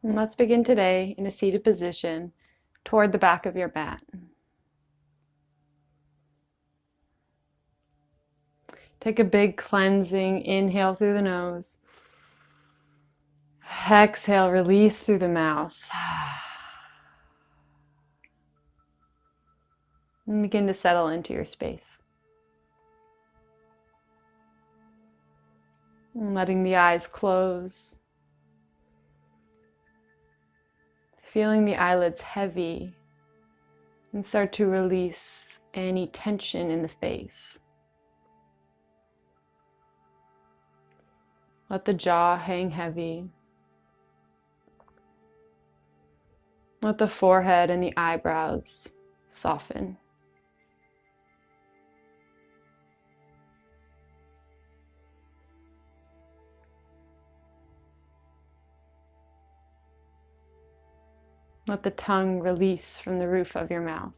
And let's begin today in a seated position toward the back of your mat. Take a big cleansing inhale through the nose. Exhale, release through the mouth. And begin to settle into your space. And letting the eyes close. Feeling the eyelids heavy. And start to release any tension in the face. Let the jaw hang heavy. Let the forehead and the eyebrows soften. Let the tongue release from the roof of your mouth.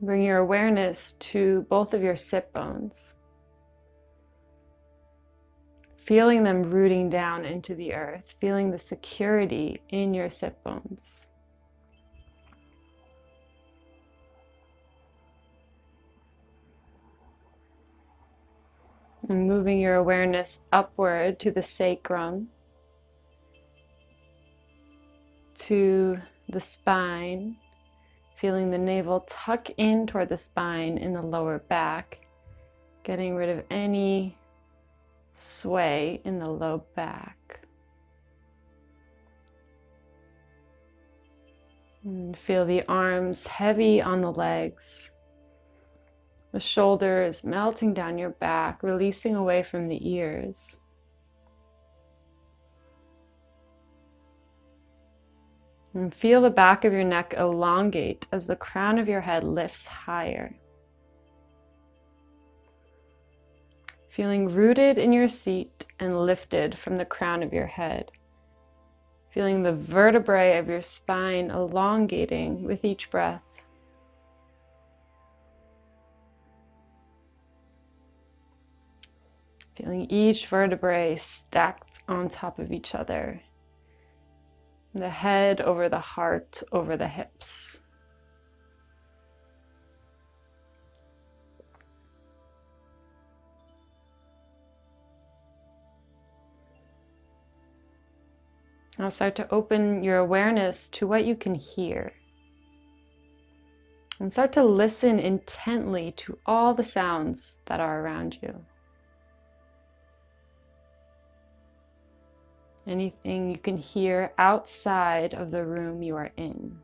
Bring your awareness to both of your sit bones, feeling them rooting down into the earth, feeling the security in your sit bones. And moving your awareness upward to the sacrum, to the spine, feeling the navel tuck in toward the spine in the lower back, getting rid of any sway in the low back. And feel the arms heavy on the legs. The shoulders melting down your back, releasing away from the ears. And feel the back of your neck elongate as the crown of your head lifts higher. Feeling rooted in your seat and lifted from the crown of your head. Feeling the vertebrae of your spine elongating with each breath. Feeling each vertebrae stacked on top of each other. The head over the heart, over the hips. Now start to open your awareness to what you can hear. And start to listen intently to all the sounds that are around you. Anything you can hear outside of the room you are in.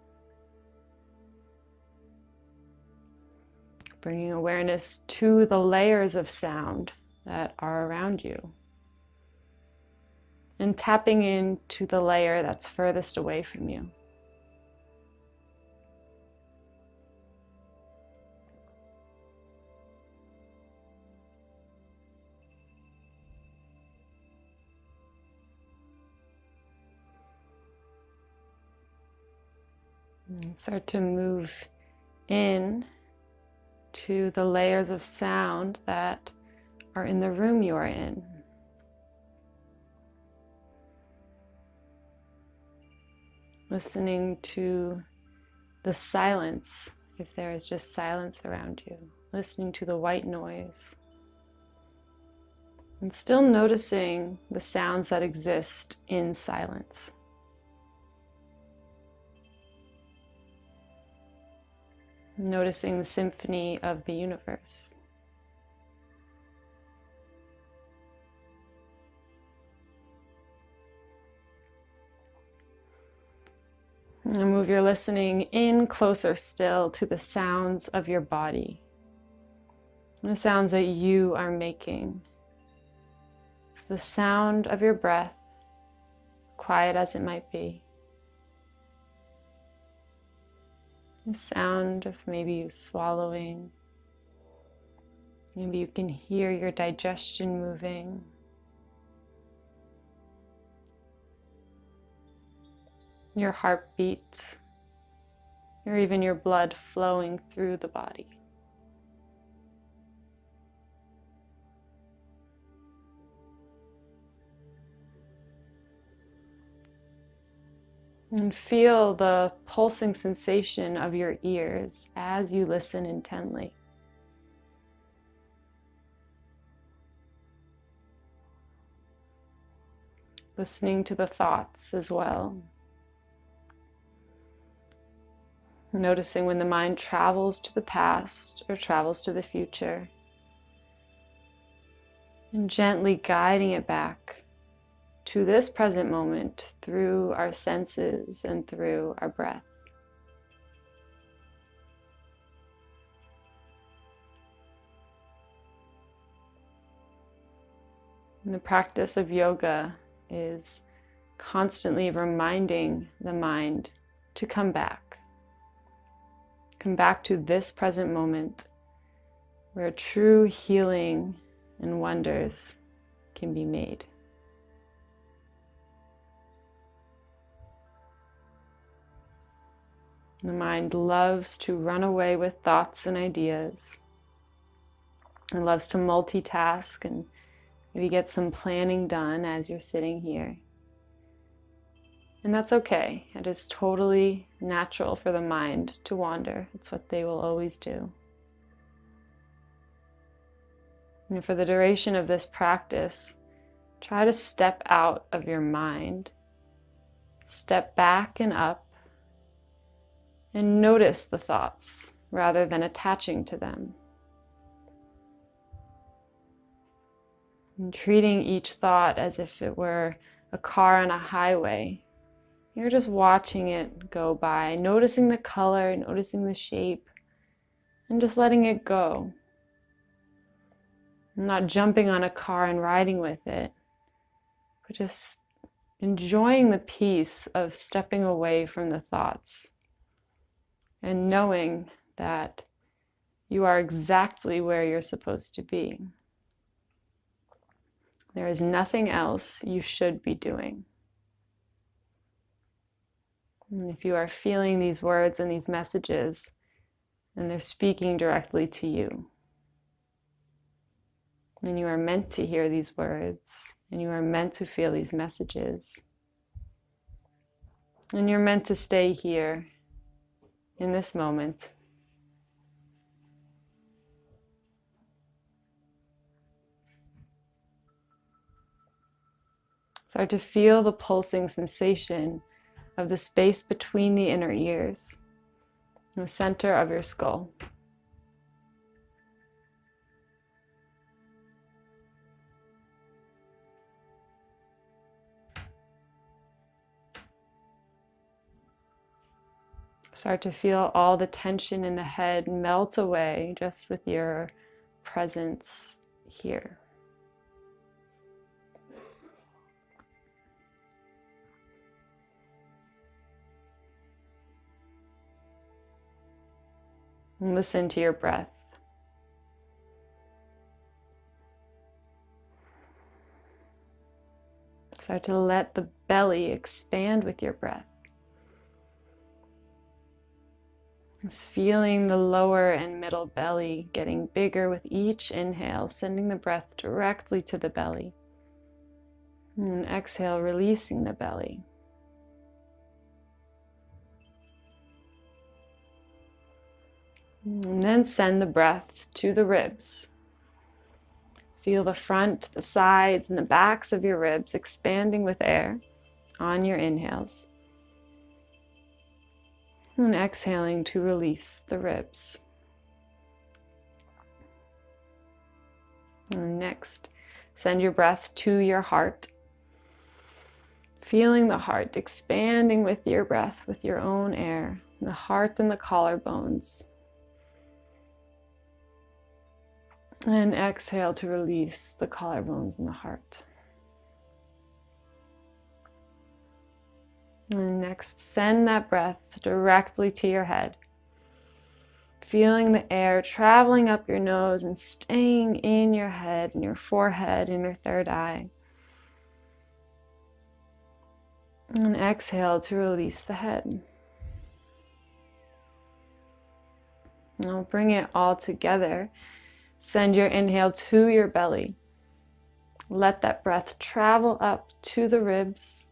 Bringing awareness to the layers of sound that are around you. And tapping into the layer that's furthest away from you. And start to move in to the layers of sound that are in the room you are in. Listening to the silence, if there is just silence around you. Listening to the white noise. And still noticing the sounds that exist in silence. Noticing the symphony of the universe. And move your listening in closer still to the sounds of your body. The sounds that you are making. The sound of your breath, quiet as it might be. The sound of maybe you swallowing. Maybe you can hear your digestion moving. Your heartbeat, or even your blood flowing through the body. And feel the pulsing sensation of your ears as you listen intently. Listening to the thoughts as well. Noticing when the mind travels to the past or travels to the future. And gently guiding it back to this present moment through our senses and through our breath. And the practice of yoga is constantly reminding the mind to come back. Come back to this present moment where true healing and wonders can be made. The mind loves to run away with thoughts and ideas. It loves to multitask and maybe get some planning done as you're sitting here. And that's okay. It is totally natural for the mind to wander. It's what they will always do. And for the duration of this practice, try to step out of your mind, step back and up, and notice the thoughts rather than attaching to them. And treating each thought as if it were a car on a highway. You're just watching it go by, noticing the color, noticing the shape, and just letting it go. Not jumping on a car and riding with it, but just enjoying the peace of stepping away from the thoughts and knowing that you are exactly where you're supposed to be. There is nothing else you should be doing. And if you are feeling these words and these messages, then they're speaking directly to you. And you are meant to hear these words, and you are meant to feel these messages. And you're meant to stay here in this moment. Start to feel the pulsing sensation of the space between the inner ears, in the center of your skull. Start to feel all the tension in the head melt away just with your presence here. And listen to your breath. Start to let the belly expand with your breath. Just feeling the lower and middle belly getting bigger with each inhale, sending the breath directly to the belly. And exhale, releasing the belly. And then send the breath to the ribs. Feel the front, the sides, and the backs of your ribs expanding with air on your inhales. And exhaling to release the ribs. And next, send your breath to your heart. Feeling the heart expanding with your breath, with your own air. The heart and the collarbones. And exhale to release the collarbones and the heart. And next, send that breath directly to your head. Feeling the air traveling up your nose and staying in your head, in your forehead, in your third eye. And exhale to release the head. Now bring it all together. Send your inhale to your belly. Let that breath travel up to the ribs,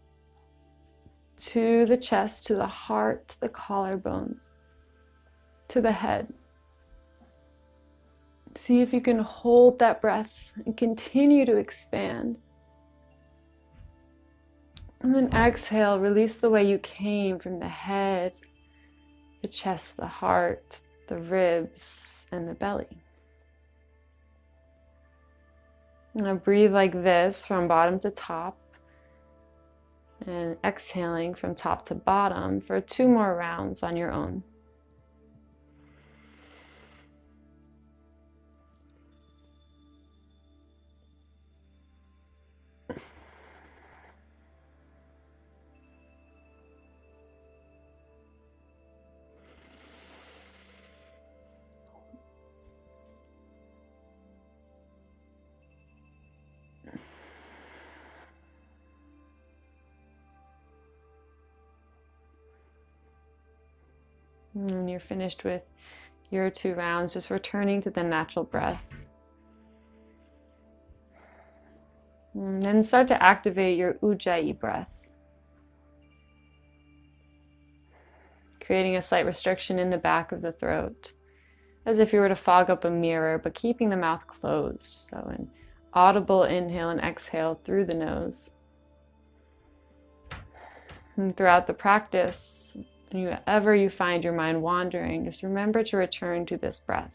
to the chest, to the heart, to the collarbones, to the head. See if you can hold that breath and continue to expand. And then exhale, release the way you came from the head, the chest, the heart, the ribs, and the belly. Now breathe like this from bottom to top, and exhaling from top to bottom for 2 more rounds on your own. And when you're finished with your 2 rounds, just returning to the natural breath. And then start to activate your Ujjayi breath, creating a slight restriction in the back of the throat, as if you were to fog up a mirror, but keeping the mouth closed. So an audible inhale and exhale through the nose. And throughout the practice, whenever you find your mind wandering, just remember to return to this breath.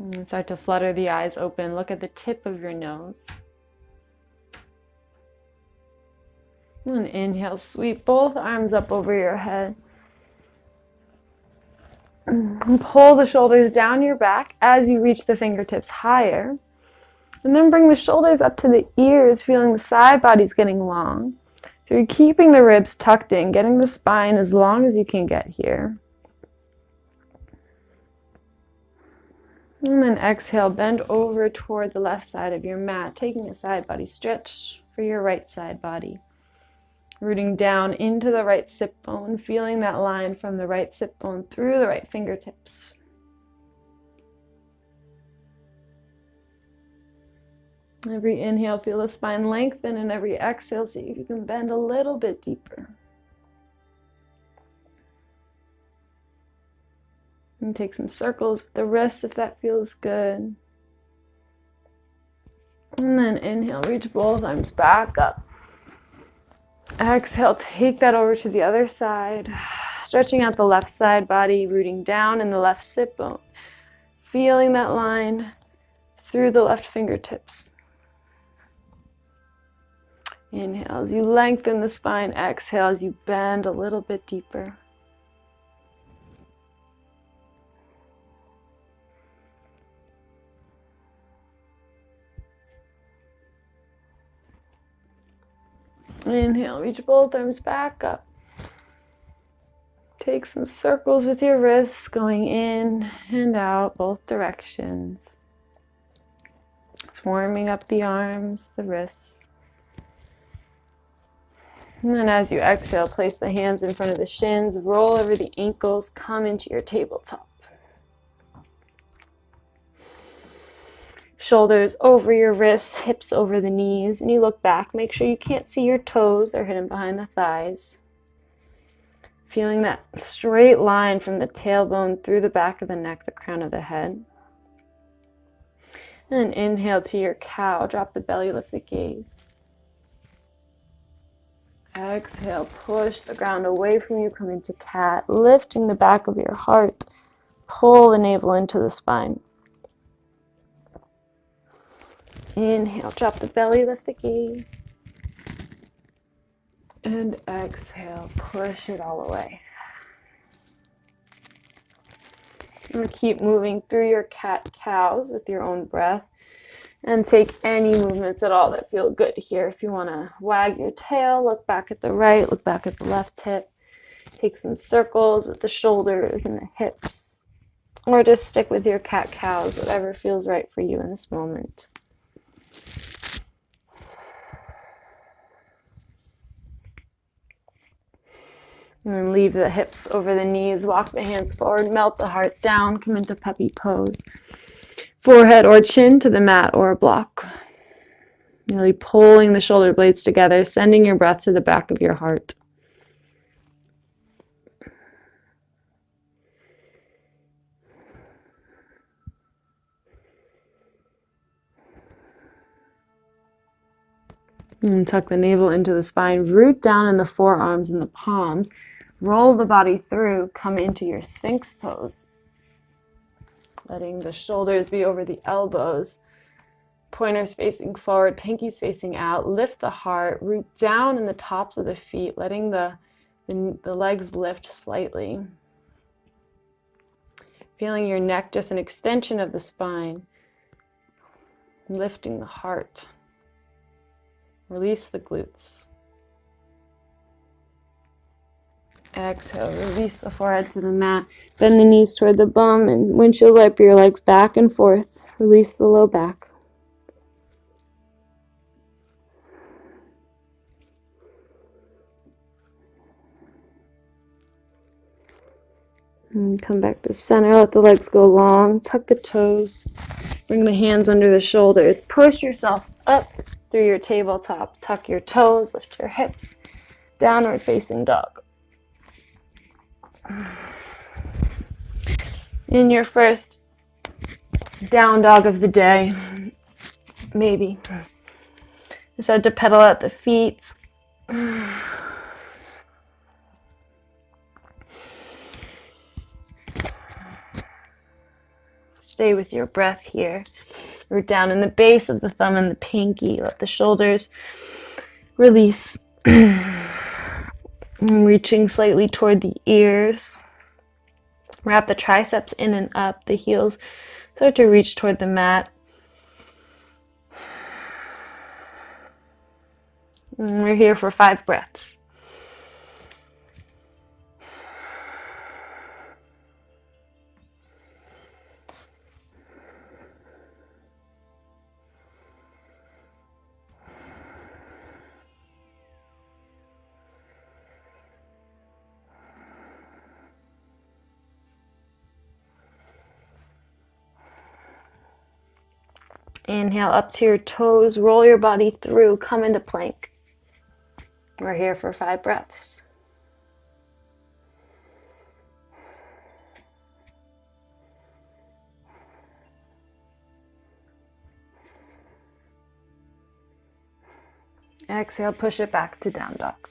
And start to flutter the eyes open. Look at the tip of your nose. And inhale, sweep both arms up over your head. And pull the shoulders down your back as you reach the fingertips higher. And then bring the shoulders up to the ears, feeling the side body's getting long. So you're keeping the ribs tucked in, getting the spine as long as you can get here. And then exhale, bend over toward the left side of your mat, taking a side body stretch for your right side body. Rooting down into the right sit bone, feeling that line from the right sit bone through the right fingertips. Every inhale, feel the spine lengthen, and every exhale, see if you can bend a little bit deeper. And take some circles with the wrists if that feels good. And then inhale, reach both arms back up. Exhale, take that over to the other side. Stretching out the left side body, rooting down in the left sit bone. Feeling that line through the left fingertips. Inhale as you lengthen the spine. Exhale as you bend a little bit deeper. Inhale, reach both arms back up. Take some circles with your wrists going in and out both directions. Just warming up the arms, the wrists. And then as you exhale, place the hands in front of the shins, roll over the ankles, come into your tabletop. Shoulders over your wrists, hips over the knees. When you look back, make sure you can't see your toes. They're hidden behind the thighs. Feeling that straight line from the tailbone through the back of the neck, the crown of the head. And then inhale to your cow. Drop the belly, lift the gaze. Exhale, push the ground away from you, come into cat, lifting the back of your heart. Pull the navel into the spine. Inhale, drop the belly, lift the gaze. And exhale, push it all away. And keep moving through your cat-cows with your own breath. And take any movements at all that feel good here. If you want to wag your tail, look back at the right, look back at the left hip. Take some circles with the shoulders and the hips. Or just stick with your cat-cows, whatever feels right for you in this moment. And then leave the hips over the knees, walk the hands forward, melt the heart down, come into puppy pose. Forehead or chin to the mat or a block. Really pulling the shoulder blades together, sending your breath to the back of your heart. And tuck the navel into the spine, root down in the forearms and the palms, roll the body through, come into your Sphinx pose. Letting the shoulders be over the elbows, pointers facing forward, pinkies facing out, lift the heart, root down in the tops of the feet, letting the legs lift slightly. Feeling your neck just an extension of the spine, lifting the heart. Release the glutes. Exhale, release the forehead to the mat. Bend the knees toward the bum and windshield wiper your legs back and forth. Release the low back. And come back to center. Let the legs go long. Tuck the toes. Bring the hands under the shoulders. Push yourself up through your tabletop. Tuck your toes. Lift your hips. Downward facing dog. In your first down dog of the day, maybe, start to pedal at the feet. Stay with your breath here. Root down in the base of the thumb and the pinky. Let the shoulders release. Reaching slightly toward the ears. Wrap the triceps in and up. The heels start to reach toward the mat. And we're here for 5 breaths. Inhale up to your toes, roll your body through, come into plank. We're here for 5 breaths. Exhale, push it back to down dog.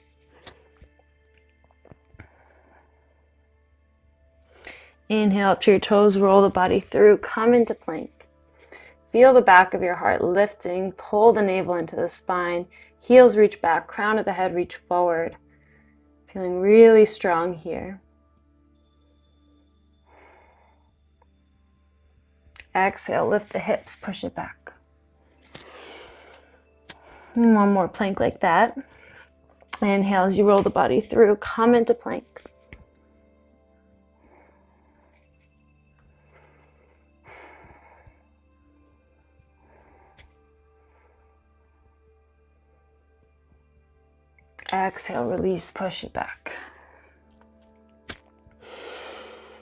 Inhale up to your toes, roll the body through, come into plank. Feel the back of your heart lifting, pull the navel into the spine, heels reach back, crown of the head reach forward. Feeling really strong here. Exhale, lift the hips, push it back. And one more plank like that. Inhale as you roll the body through, come into plank. Exhale, release, push it back.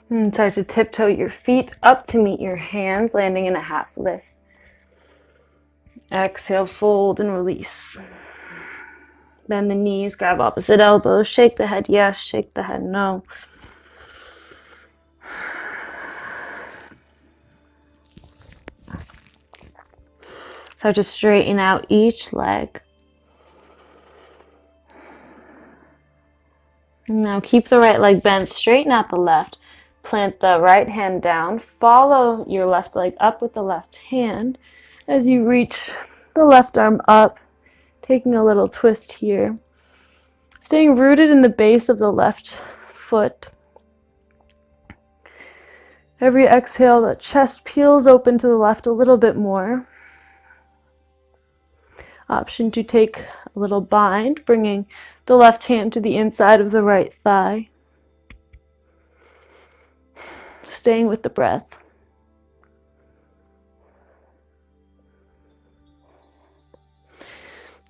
And start to tiptoe your feet up to meet your hands, landing in a half lift. Exhale, fold and release. Bend the knees, grab opposite elbows, shake the head yes, shake the head no. Start to straighten out each leg. Now keep the right leg bent, straighten out the left. Plant the right hand down. Follow your left leg up with the left hand as you reach the left arm up, taking a little twist here. Staying rooted in the base of the left foot. Every exhale, the chest peels open to the left a little bit more. Option to take a little bind, bringing the left hand to the inside of the right thigh. Staying with the breath.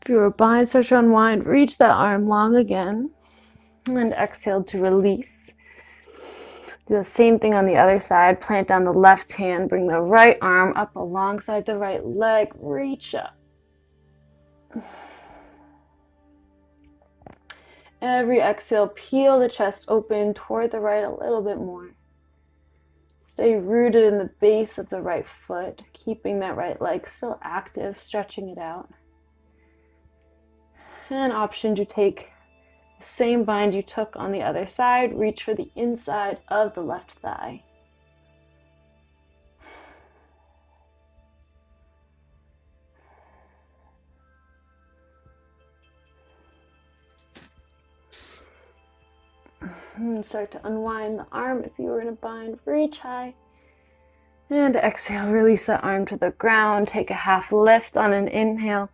If you were bind, start to unwind, reach that arm long again. And exhale to release. Do the same thing on the other side. Plant down the left hand, bring the right arm up alongside the right leg, reach up. Every exhale, peel the chest open toward the right a little bit more. Stay rooted in the base of the right foot, keeping that right leg still active, stretching it out. An option to take the same bind you took on the other side, reach for the inside of the left thigh. And start to unwind the arm if you were in a bind, reach high. And exhale, release that arm to the ground. Take a half lift on an inhale.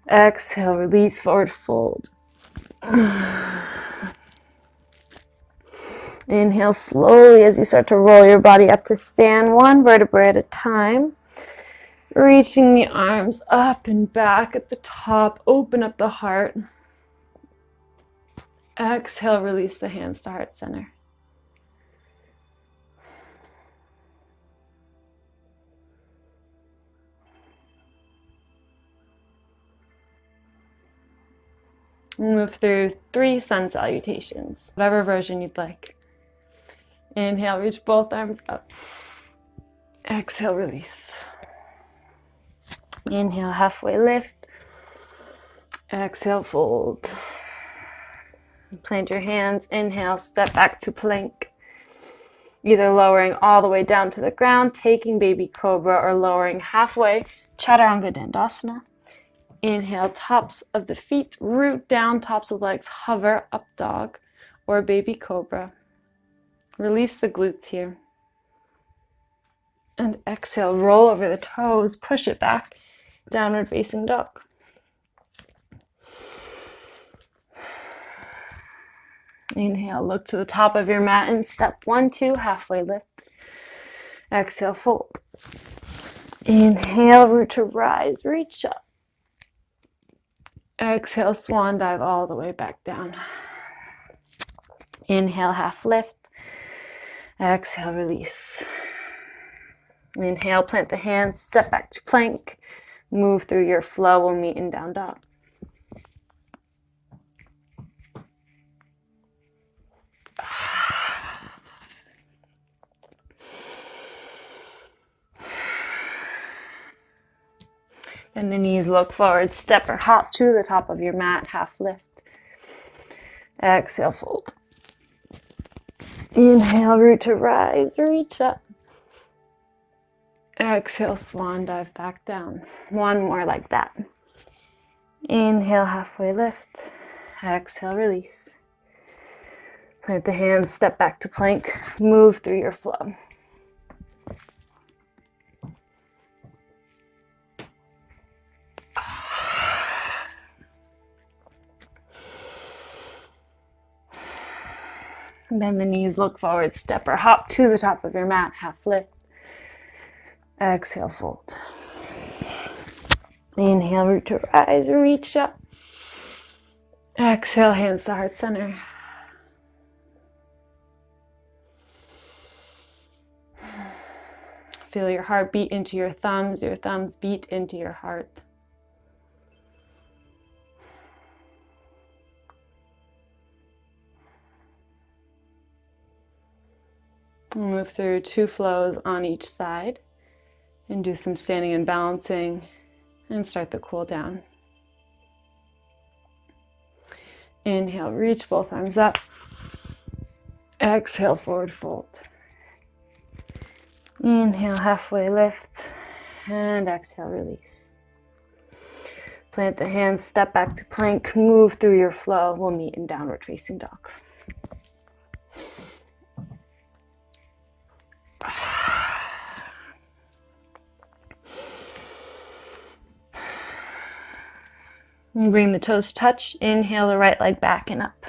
Exhale, release, forward fold. Inhale slowly as you start to roll your body up to stand, one vertebrae at a time. Reaching the arms up and back at the top. Open up the heart. Exhale, release the hands to heart center. Move through 3 sun salutations, whatever version you'd like. Inhale, reach both arms up. Exhale, release. Inhale, halfway lift. Exhale, fold. Plant your hands. Inhale, step back to plank. Either lowering all the way down to the ground, taking baby cobra, or lowering halfway, chaturanga dandasana. Inhale, tops of the feet, root down, tops of legs, hover, up dog, or baby cobra. Release the glutes here. And exhale, roll over the toes, push it back, downward facing dog. Inhale, look to the top of your mat and step 1, 2, halfway lift. Exhale, fold. Inhale, root to rise, reach up. Exhale, swan dive all the way back down. Inhale, half lift. Exhale, release. Inhale, plant the hands, step back to plank. Move through your flow, we'll meet in down dog. And the knees look forward, step or hop to the top of your mat, half lift. Exhale, fold. Inhale, root to rise, reach up. Exhale, swan dive back down. One more like that. Inhale, halfway lift. Exhale, release. Plant the hands, step back to plank, move through your flow. Bend the knees, look forward, step or hop to the top of your mat, half lift. Exhale, fold. Inhale, root to rise, reach up. Exhale, hands to heart center. Feel your heart beat into your thumbs beat into your heart. Move through 2 flows on each side and do some standing and balancing and start the cool down. Inhale, reach both arms up. Exhale, forward fold. Inhale, halfway lift, and exhale, release. Plant the hands, step back to plank, move through your flow. We'll meet in downward facing dog. And bring the toes touch. Inhale the right leg back and up.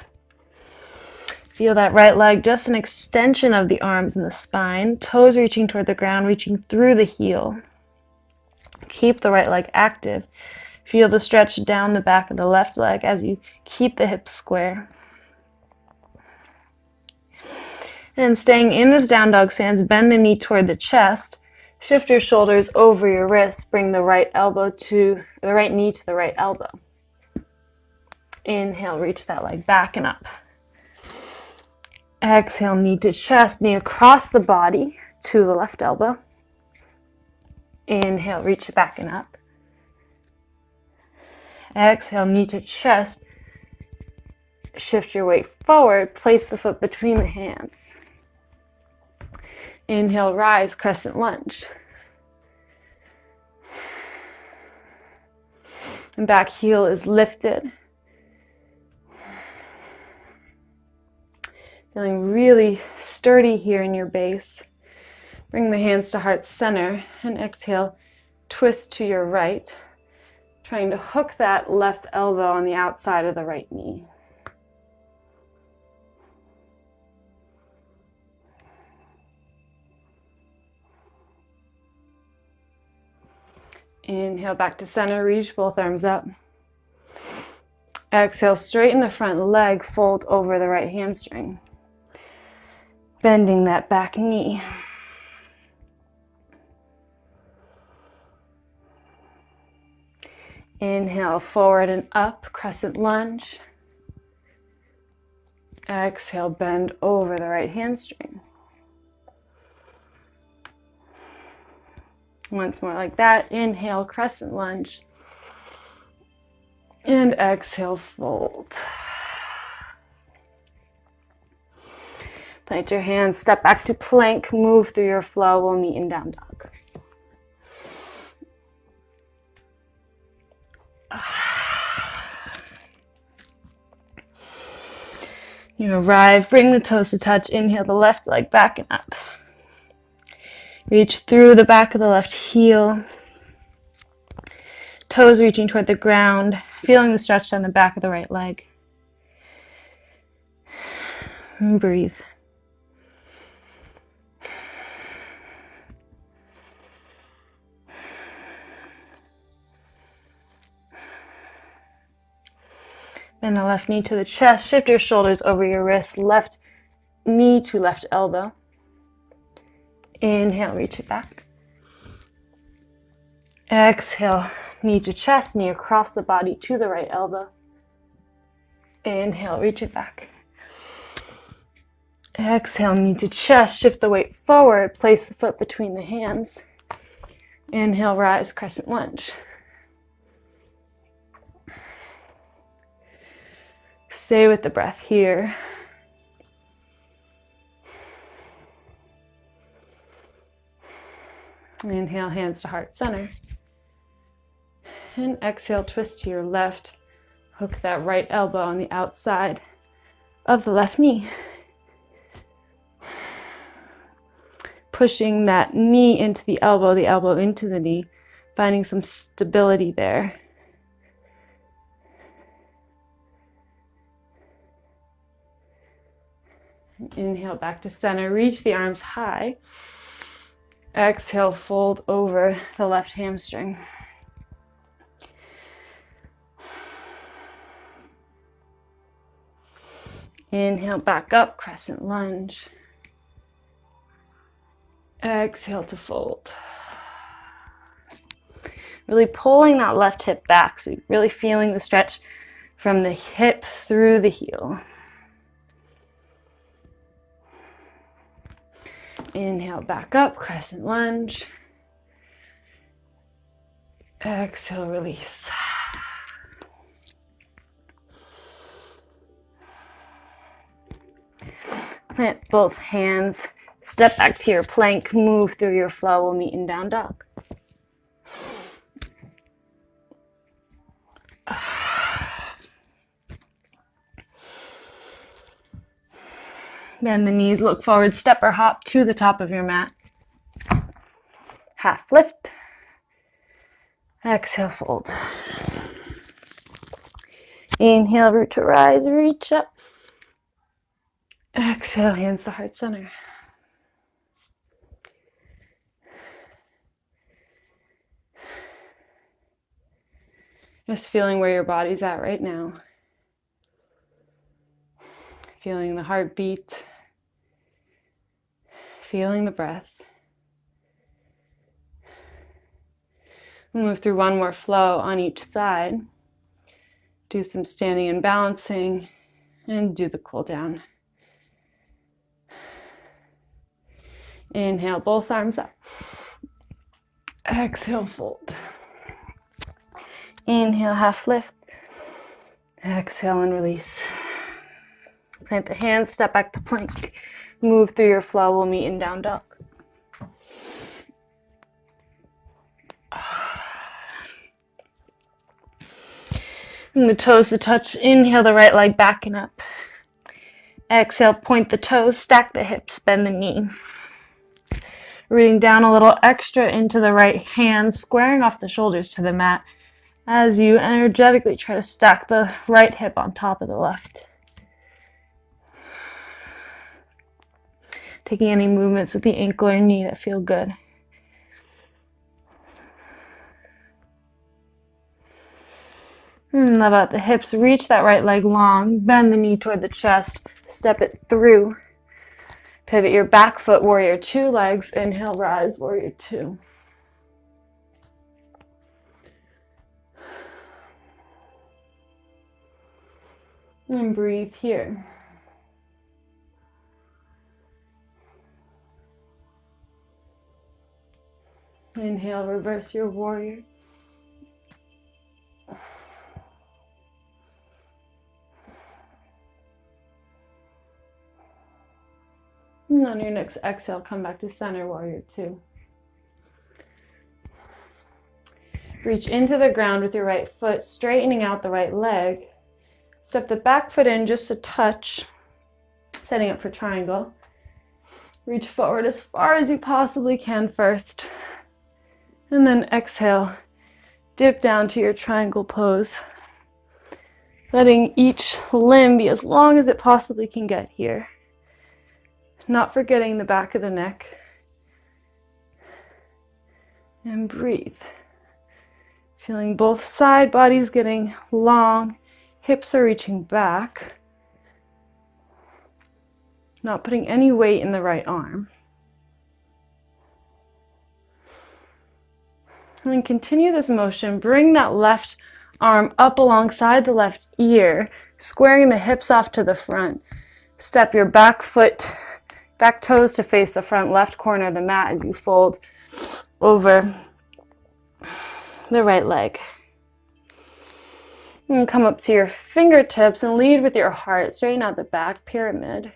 Feel that right leg, just an extension of the arms and the spine. Toes reaching toward the ground, reaching through the heel. Keep the right leg active. Feel the stretch down the back of the left leg as you keep the hips square. And staying in this down dog stance, bend the knee toward the chest. Shift your shoulders over your wrists. Bring the right knee to the right elbow. Inhale, reach that leg back and up. Exhale, knee to chest, knee across the body to the left elbow. Inhale, reach it back and up. Exhale, knee to chest. Shift your weight forward, place the foot between the hands. Inhale, rise, crescent lunge. And back heel is lifted. Feeling really sturdy here in your base. Bring the hands to heart center and exhale, twist to your right, trying to hook that left elbow on the outside of the right knee. Inhale back to center, reach both arms up. Exhale, straighten the front leg, fold over the right hamstring. Bending that back knee. Inhale, forward and up, crescent lunge. Exhale, bend over the right hamstring. Once more like that. Inhale, crescent lunge. And exhale, fold. Plant your hands, step back to plank, move through your flow. We'll meet in down dog. You arrive, bring the toes to touch. Inhale the left leg back and up. Reach through the back of the left heel. Toes reaching toward the ground, feeling the stretch down the back of the right leg. And breathe. Bend the left knee to the chest. Shift your shoulders over your wrists. Left knee to left elbow. Inhale, reach it back. Exhale, knee to chest, knee across the body to the right elbow. Inhale, reach it back. Exhale, knee to chest, shift the weight forward, place the foot between the hands. Inhale, rise, crescent lunge. Stay with the breath here. Inhale, hands to heart center. And exhale, twist to your left. Hook that right elbow on the outside of the left knee. Pushing that knee into the elbow into the knee, finding some stability there. Inhale back to center, reach the arms high. Exhale, fold over the left hamstring. Inhale back up, crescent lunge. Exhale to fold. Really pulling that left hip back, so you're really feeling the stretch from the hip through the heel. Inhale back up, crescent lunge. Exhale, release. Plant both hands, step back to your plank, move through your flow. We'll meet in down dog. Bend the knees, look forward, step or hop to the top of your mat. Half lift. Exhale, fold. Inhale, root to rise, reach up. Exhale, hands to heart center. Just feeling where your body's at right now. Feeling the heartbeat. Feeling the breath. Move through one more flow on each side. Do some standing and balancing, and do the cool down. Inhale, both arms up. Exhale, fold. Inhale, half lift. Exhale and release. Plant the hands, step back to plank. Move through your flow, we'll meet in down dog. And the toes to touch. Inhale the right leg back and up. Exhale, point the toes, stack the hips, bend the knee. Rooting down a little extra into the right hand, squaring off the shoulders to the mat as you energetically try to stack the right hip on top of the left. Taking any movements with the ankle or knee that feel good. Love out the hips, reach that right leg long, bend the knee toward the chest, step it through. Pivot your back foot, warrior two legs, inhale, rise, warrior two. And breathe here. Inhale, reverse your warrior. And on your next exhale, come back to center, warrior two. Reach into the ground with your right foot, straightening out the right leg. Step the back foot in just a touch, setting up for triangle. Reach forward as far as you possibly can first. And then exhale, dip down to your triangle pose. Letting each limb be as long as it possibly can get here. Not forgetting the back of the neck. And breathe. Feeling both side bodies getting long, hips are reaching back. Not putting any weight in the right arm. And then continue this motion. Bring that left arm up alongside the left ear, squaring the hips off to the front. Step your back foot, back toes to face the front left corner of the mat as you fold over the right leg. And come up to your fingertips and lead with your heart. Straighten out the back, pyramid.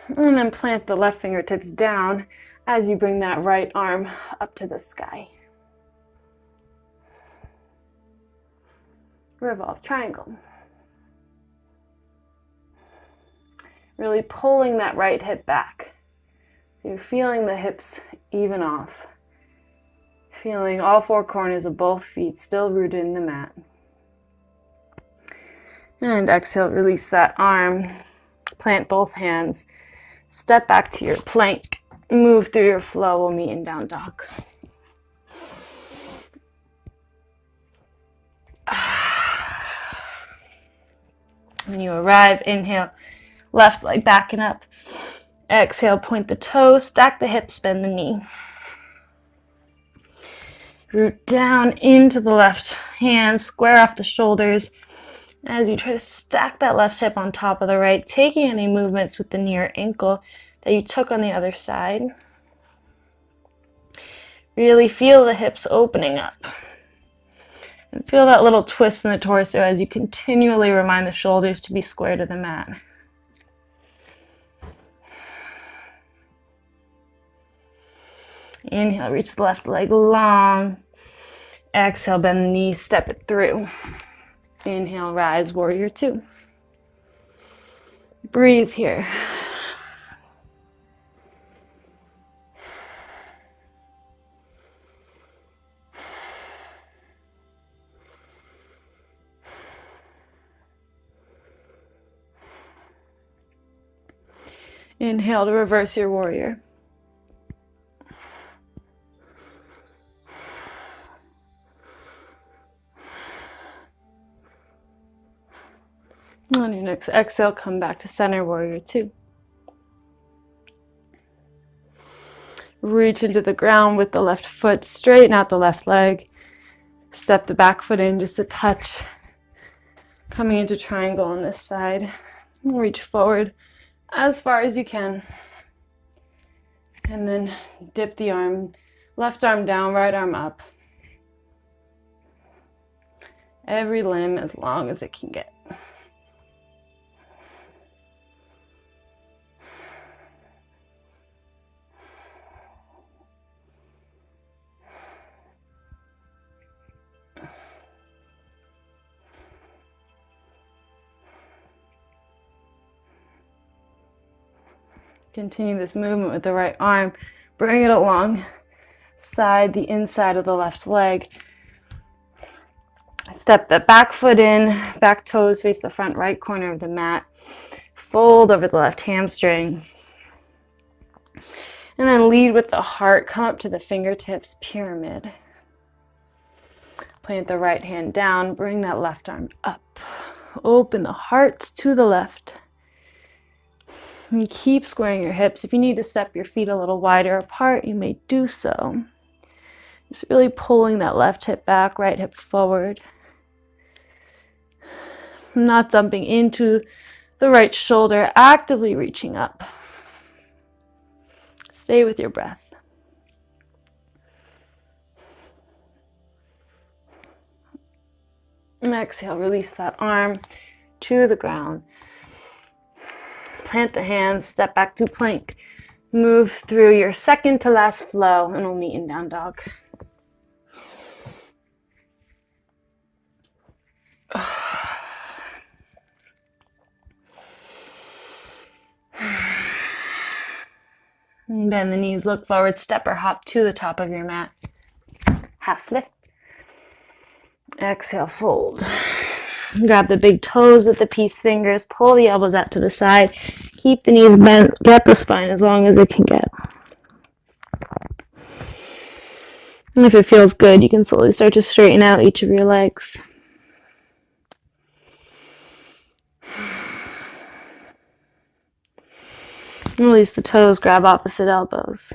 And then plant the left fingertips down as you bring that right arm up to the sky. Revolve triangle. Really pulling that right hip back. So you're feeling the hips even off. Feeling all four corners of both feet still rooted in the mat. And exhale, release that arm. Plant both hands. Step back to your plank. Move through your flow. We'll meet in down dog. When you arrive, inhale, left leg back and up. Exhale, point the toes, stack the hips, bend the knee. Root down into the left hand, square off the shoulders as you try to stack that left hip on top of the right, taking any movements with the knee or ankle that you took on the other side. Really feel the hips opening up. And feel that little twist in the torso as you continually remind the shoulders to be square to the mat. Inhale, reach the left leg long. Exhale, bend the knees, step it through. Inhale, rise, warrior two. Breathe here. Inhale to reverse your warrior. On your next exhale, come back to center, warrior two. Reach into the ground with the left foot, straighten out the left leg. Step the back foot in just a touch. Coming into triangle on this side. Reach forward as far as you can. And then dip the arm, left arm down, right arm up. Every limb as long as it can get. Continue this movement with the right arm. Bring it along side, the inside of the left leg. Step the back foot in, back toes face the front right corner of the mat. Fold over the left hamstring. And then lead with the heart. Come up to the fingertips, pyramid. Plant the right hand down. Bring that left arm up. Open the heart to the left. And keep squaring your hips. If you need to step your feet a little wider apart, you may do so. Just really pulling that left hip back, right hip forward. Not dumping into the right shoulder, actively reaching up. Stay with your breath. And exhale, release that arm to the ground. Plant the hands, step back to plank. Move through your second to last flow, and we'll meet in down dog. Bend the knees, look forward, step or hop to the top of your mat. Half lift. Exhale, fold. Grab the big toes with the peace fingers, pull the elbows out to the side, keep the knees bent, get the spine as long as it can get. And if it feels good, you can slowly start to straighten out each of your legs. Release the toes, grab opposite elbows.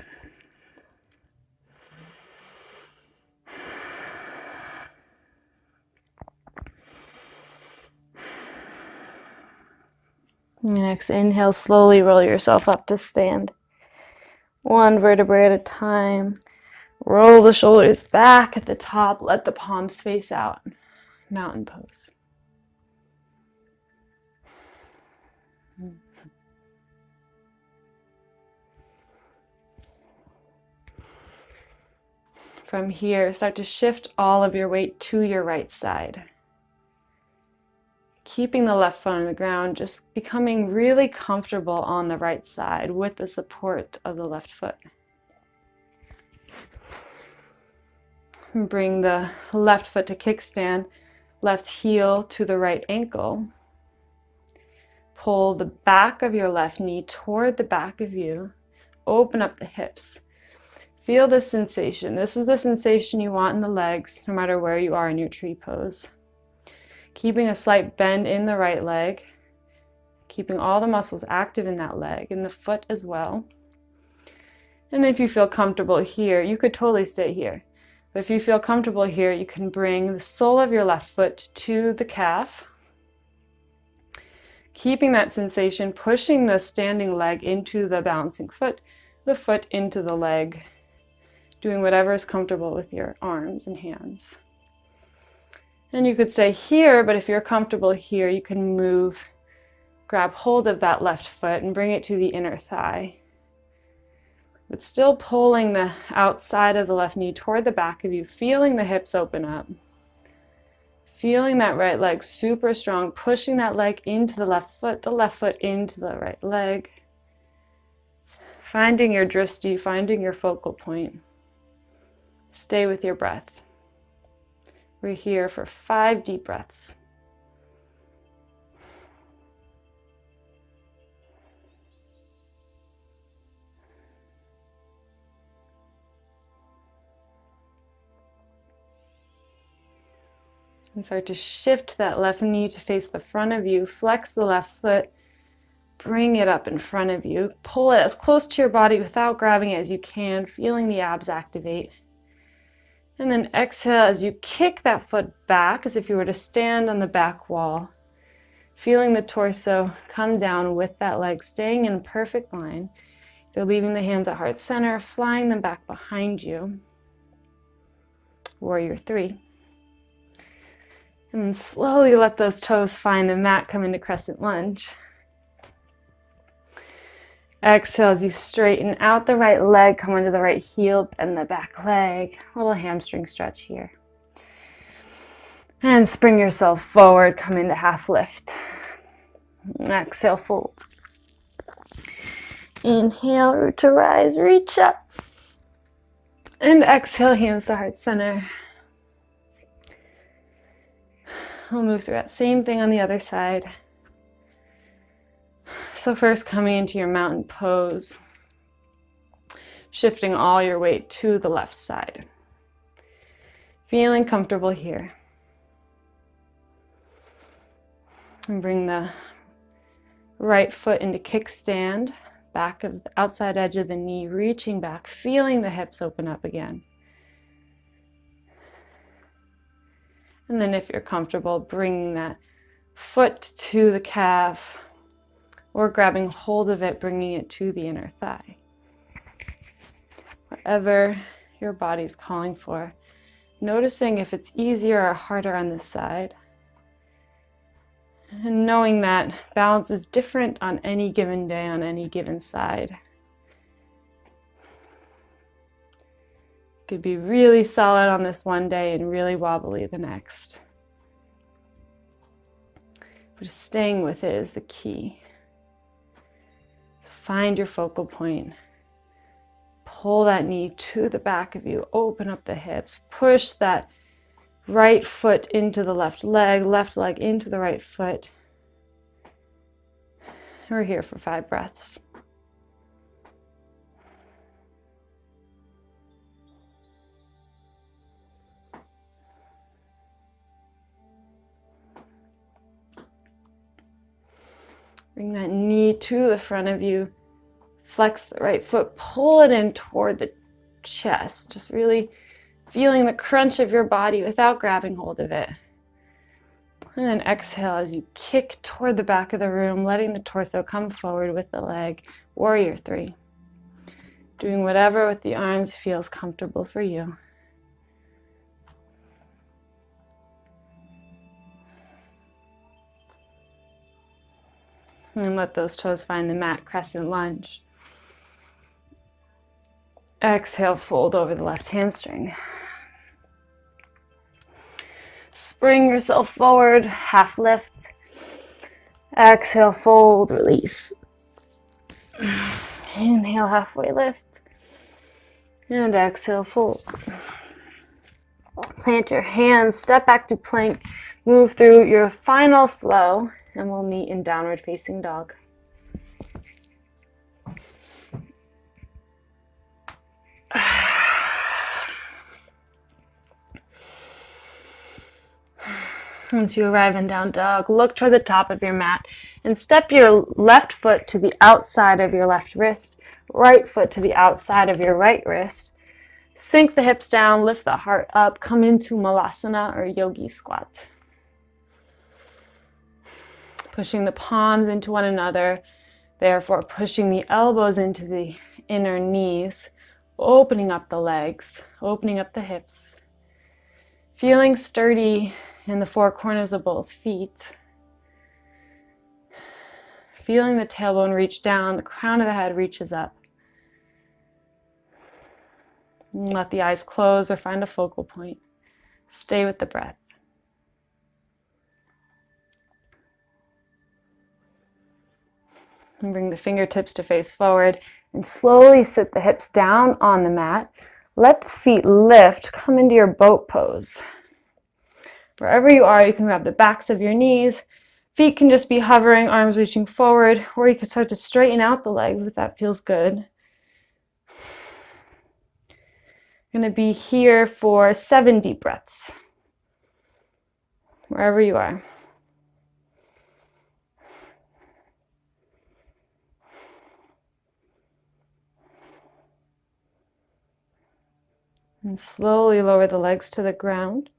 Next, inhale, slowly roll yourself up to stand. One vertebrae at a time. Roll the shoulders back at the top. Let the palms face out. Mountain pose. From here, start to shift all of your weight to your right side. Keeping the left foot on the ground, just becoming really comfortable on the right side with the support of the left foot. Bring the left foot to kickstand, left heel to the right ankle. Pull the back of your left knee toward the back of you. Open up the hips. Feel this sensation. This is the sensation you want in the legs, no matter where you are in your tree pose. Keeping a slight bend in the right leg, keeping all the muscles active in that leg, and the foot as well. And if you feel comfortable here, you could totally stay here. But if you feel comfortable here, you can bring the sole of your left foot to the calf, keeping that sensation, pushing the standing leg into the balancing foot, the foot into the leg, doing whatever is comfortable with your arms and hands. And you could stay here, but if you're comfortable here, you can move, grab hold of that left foot and bring it to the inner thigh. But still pulling the outside of the left knee toward the back of you, feeling the hips open up. Feeling that right leg super strong, pushing that leg into the left foot into the right leg. Finding your drishti, finding your focal point. Stay with your breath. We're here for 5 deep breaths. And start to shift that left knee to face the front of you. Flex the left foot. bring it up in front of you. Pull it as close to your body without grabbing it as you can, feeling the abs activate. And then exhale as you kick that foot back as if you were to stand on the back wall. Feeling the torso come down with that leg, staying in perfect line. You're leaving the hands at heart center, flying them back behind you. Warrior 3. And then slowly let those toes find the mat, come into crescent lunge. Exhale as you straighten out the right leg, come into the right heel, bend the back leg. A little hamstring stretch here. And spring yourself forward, come into half lift. Exhale, fold. Inhale, root to rise, reach up. And exhale, hands to heart center. We'll move through that same thing on the other side. So first coming into your mountain pose, shifting all your weight to the left side. Feeling comfortable here. And bring the right foot into kickstand, back of the outside edge of the knee, reaching back, feeling the hips open up again. And then if you're comfortable, bringing that foot to the calf, or grabbing hold of it, bringing it to the inner thigh. Whatever your body's calling for. Noticing if it's easier or harder on this side. And knowing that balance is different on any given day, on any given side. Could be really solid on this one day and really wobbly the next. But just staying with it is the key. Find your focal point. Pull that knee to the back of you. Open up the hips. Push that right foot into the left leg into the right foot. We're here for 5 breaths. Bring that knee to the front of you. Flex the right foot, pull it in toward the chest. Just really feeling the crunch of your body without grabbing hold of it. And then exhale as you kick toward the back of the room, letting the torso come forward with the leg. Warrior 3. Doing whatever with the arms feels comfortable for you. And let those toes find the mat, crescent lunge. Exhale, fold over the left hamstring. Spring yourself forward, half lift. Exhale, fold, release. Inhale, halfway lift. And exhale, fold. Plant your hands, step back to plank, move through your final flow, and we'll meet in downward facing dog. Once you arrive in down dog, look toward the top of your mat and step your left foot to the outside of your left wrist, right foot to the outside of your right wrist. Sink the hips down, lift the heart up, come into Malasana or Yogi Squat. Pushing the palms into one another, therefore pushing the elbows into the inner knees, opening up the legs, opening up the hips. Feeling sturdy in the 4 corners of both feet. Feeling the tailbone reach down, the crown of the head reaches up. And let the eyes close or find a focal point. Stay with the breath. And bring the fingertips to face forward and slowly sit the hips down on the mat. Let the feet lift, come into your boat pose. Wherever you are, you can grab the backs of your knees. Feet can just be hovering, arms reaching forward, or you can start to straighten out the legs if that feels good. You're going to be here for 7 deep breaths. Wherever you are. And slowly lower the legs to the ground.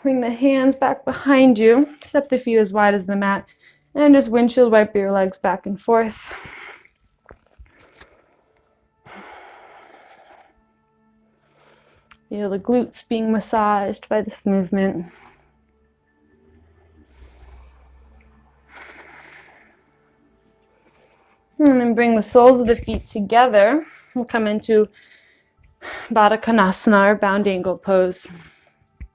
Bring the hands back behind you. Step the feet as wide as the mat. And just windshield wipe your legs back and forth. Feel the glutes being massaged by this movement. And then bring the soles of the feet together. We'll come into Baddha Konasana, or bound angle pose. You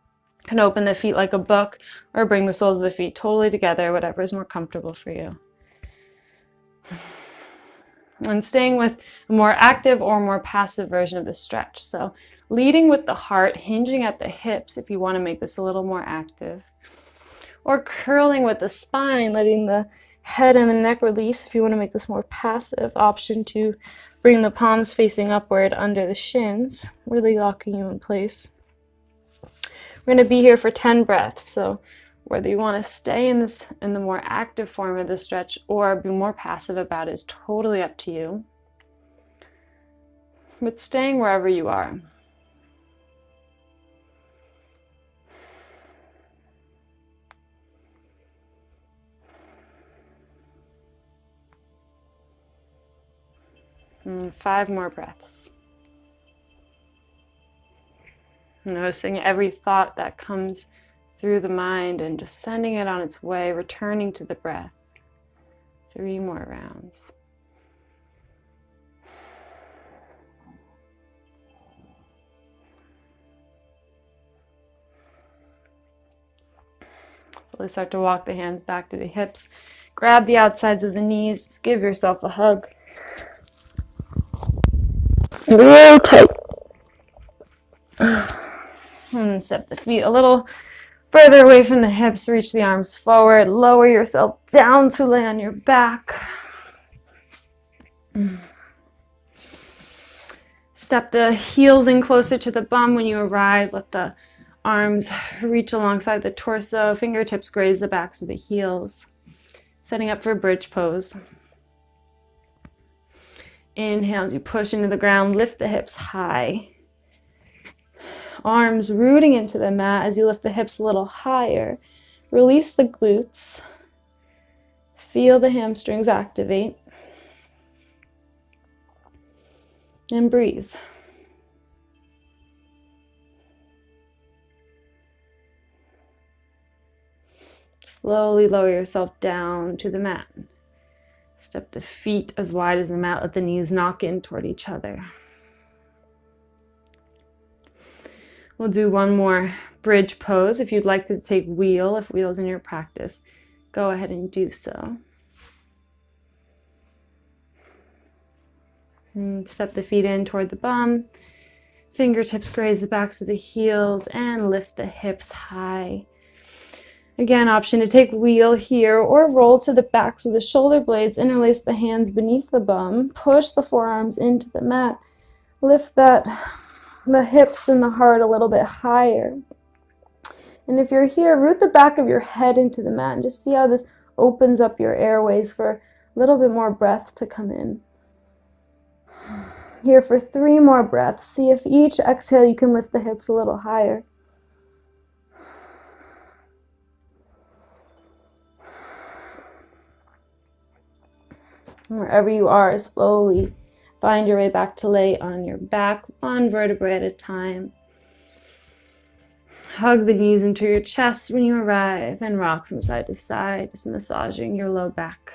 can open the feet like a book or bring the soles of the feet totally together, whatever is more comfortable for you. And staying with a more active or more passive version of the stretch. So leading with the heart, hinging at the hips if you want to make this a little more active. Or curling with the spine, letting the head and the neck release if you want to make this more passive. Option to bring the palms facing upward under the shins, really locking you in place. We're going to be here for 10 breaths, so whether you want to stay in the more active form of the stretch or be more passive about it is totally up to you. But staying wherever you are. And 5 more breaths. Noticing every thought that comes through the mind and just sending it on its way, returning to the breath. 3 more rounds. Slowly start to walk the hands back to the hips. Grab the outsides of the knees. Just give yourself a hug. Real tight. And step the feet a little further away from the hips. Reach the arms forward. Lower yourself down to lay on your back. Step the heels in closer to the bum when you arrive. Let the arms reach alongside the torso. Fingertips graze the backs of the heels. Setting up for bridge pose. Inhale as you push into the ground. Lift the hips high. Arms rooting into the mat as you lift the hips a little higher. Release the glutes. Feel the hamstrings activate. And breathe. Slowly lower yourself down to the mat. Step the feet as wide as the mat. Let the knees knock in toward each other. We'll do one more bridge pose. If you'd like to take wheel, if wheel's in your practice, go ahead and do so. And step the feet in toward the bum. Fingertips graze the backs of the heels and lift the hips high. Again, option to take wheel here or roll to the backs of the shoulder blades. Interlace the hands beneath the bum. Push the forearms into the mat. Lift the hips and the heart a little bit higher. And if you're here, root the back of your head into the mat and just see how this opens up your airways for a little bit more breath to come in. Here for 3 more breaths. See if each exhale you can lift the hips a little higher. Wherever you are, slowly find your way back to lay on your back, 1 vertebrae at a time. Hug the knees into your chest when you arrive and rock from side to side, just massaging your low back.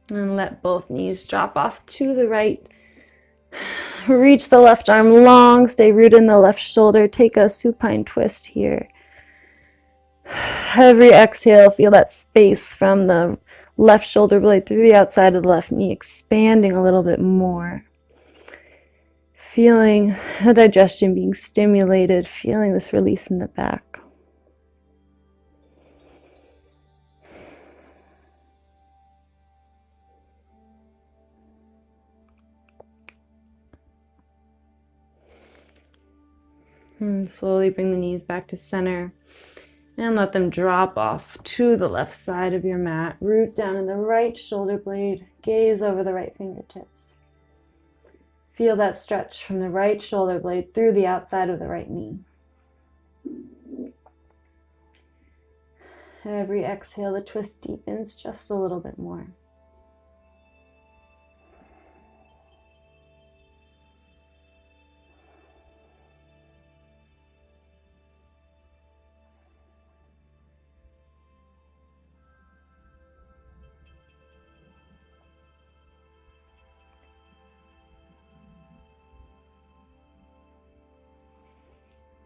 And let both knees drop off to the right. Reach the left arm long, stay rooted in the left shoulder. Take a supine twist here. Every exhale, feel that space from the left shoulder blade through the outside of the left knee, expanding a little bit more. Feeling the digestion being stimulated, feeling this release in the back. And slowly bring the knees back to center. And let them drop off to the left side of your mat. Root down in the right shoulder blade. Gaze over the right fingertips. Feel that stretch from the right shoulder blade through the outside of the right knee. Every exhale, the twist deepens just a little bit more.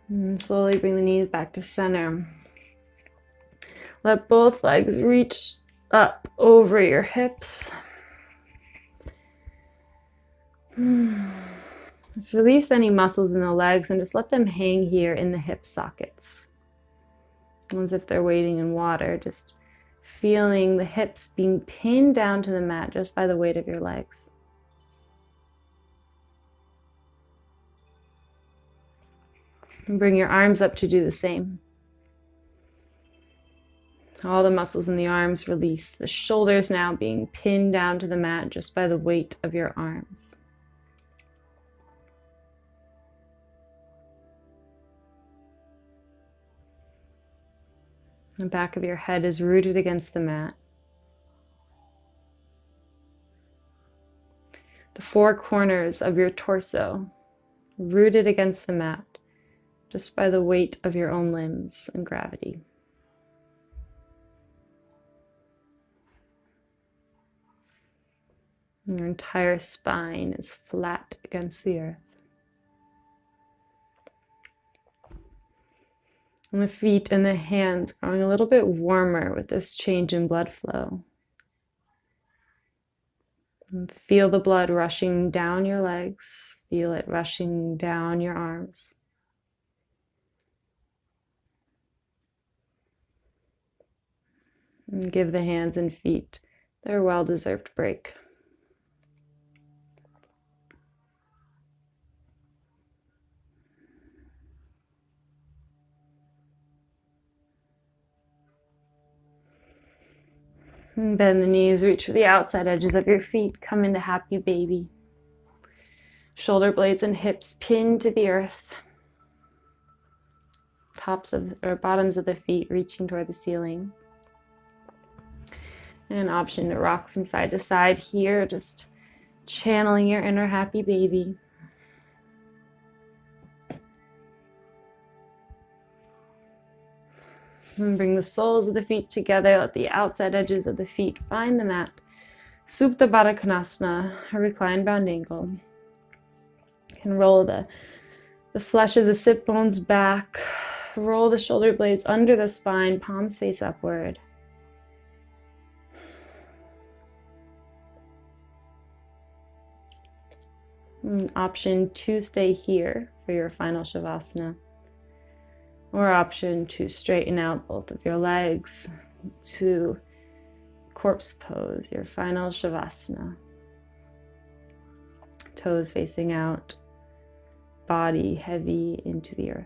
And slowly bring the knees back to center. Let both legs reach up over your hips. Just release any muscles in the legs and just let them hang here in the hip sockets. As if they're wading in water, just feeling the hips being pinned down to the mat just by the weight of your legs. And bring your arms up to do the same. All the muscles in the arms release. The shoulders now being pinned down to the mat just by the weight of your arms. The back of your head is rooted against the mat. The four corners of your torso rooted against the mat just by the weight of your own limbs and gravity. And your entire spine is flat against the earth. And the feet and the hands growing a little bit warmer with this change in blood flow. And feel the blood rushing down your legs. Feel it rushing down your arms. And give the hands and feet their well-deserved break. And bend the knees, reach for the outside edges of your feet. Come into happy baby. Shoulder blades and hips pinned to the earth. Tops of or bottoms of the feet reaching toward the ceiling. An option to rock from side to side here, just channeling your inner happy baby. And bring the soles of the feet together. Let the outside edges of the feet find the mat. Supta Baddha Konasana, a reclined bound angle. You can roll the flesh of the sit bones back. Roll the shoulder blades under the spine, palms face upward. Option to stay here for your final Shavasana. Or option to straighten out both of your legs to corpse pose, your final Shavasana. Toes facing out, body heavy into the earth.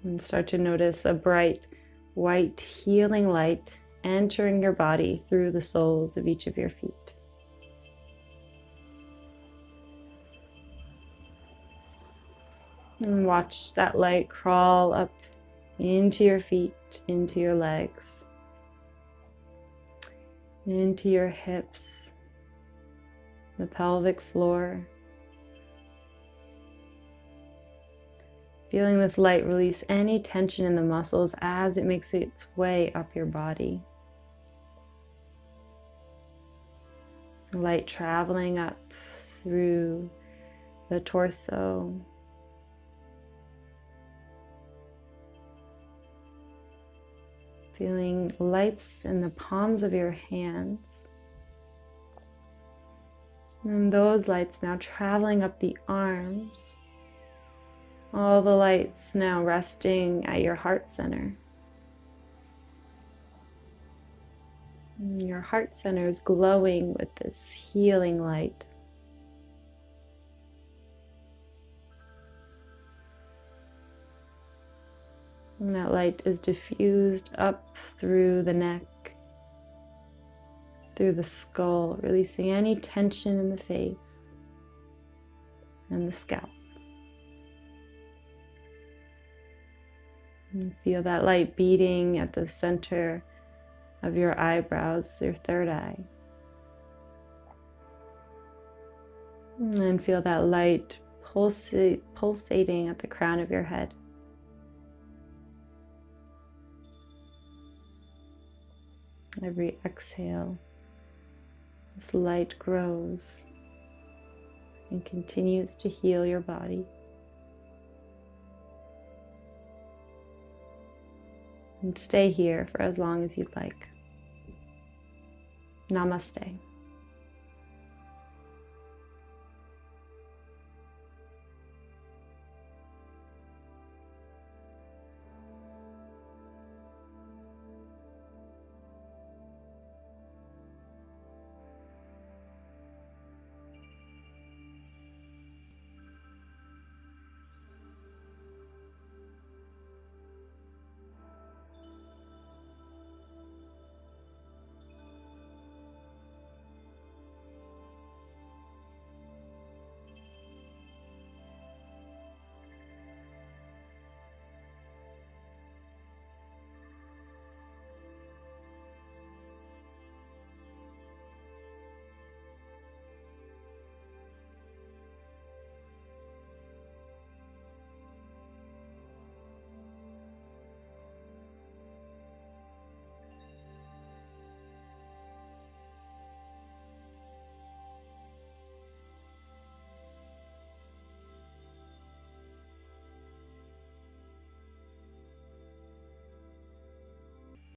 And start to notice a bright white healing light entering your body through the soles of each of your feet. And watch that light crawl up into your feet, into your legs, into your hips, the pelvic floor. Feeling this light release any tension in the muscles as it makes its way up your body. Light traveling up through the torso. Feeling lights in the palms of your hands. And those lights now traveling up the arms. All the lights now resting at your heart center. And your heart center is glowing with this healing light. And that light is diffused up through the neck, through the skull, releasing any tension in the face and the scalp. And feel that light beating at the center of your eyebrows, your third eye. And then feel that light pulsating at the crown of your head. Every exhale, this light grows and continues to heal your body. And stay here for as long as you'd like. Namaste.